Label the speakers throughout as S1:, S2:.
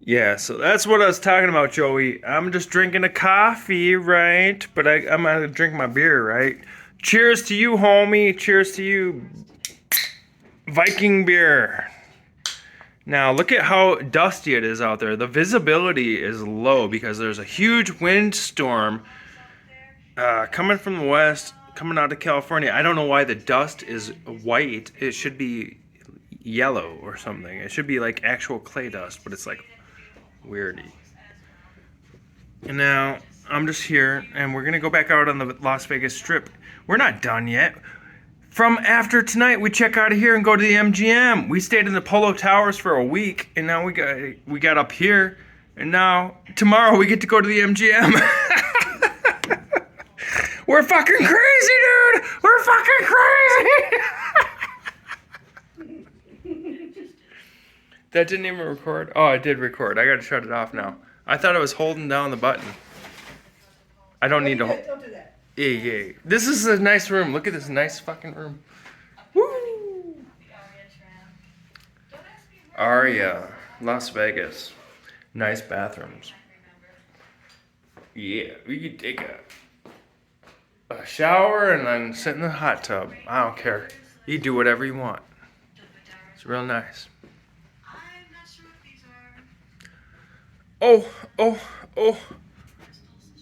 S1: Yeah, so that's what I was talking about, Joey. I'm just drinking a coffee, right? But I'm gonna drink my beer, right? Cheers to you, homie. Cheers to you, Viking beer. Now, look at how dusty it is out there. The visibility is low because there's a huge windstorm coming from the west, coming out of California. I don't know why the dust is white. It should be yellow or something. It should be like actual clay dust, but it's like weirdy. And now I'm just here, and we're gonna go back out on the Las Vegas Strip. We're not done yet. From after tonight, we check out of here and go to the MGM. We stayed in the Polo Towers for a week, and now we got up here, and now tomorrow we get to go to the MGM. We're fucking crazy, dude. We're fucking crazy. That didn't even record. Oh, it did record. I gotta shut it off now. I thought I was holding down the button. I don't need to hold.
S2: Don't do that.
S1: Yeah. This is a nice room. Look at this nice fucking room. Woo! Aria, Las Vegas. Nice bathrooms. Yeah, we could take a shower and then sit in the hot tub. I don't care. You do whatever you want. It's real nice. Oh.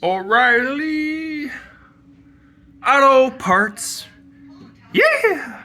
S1: O'Reilly Auto Parts. Yeah!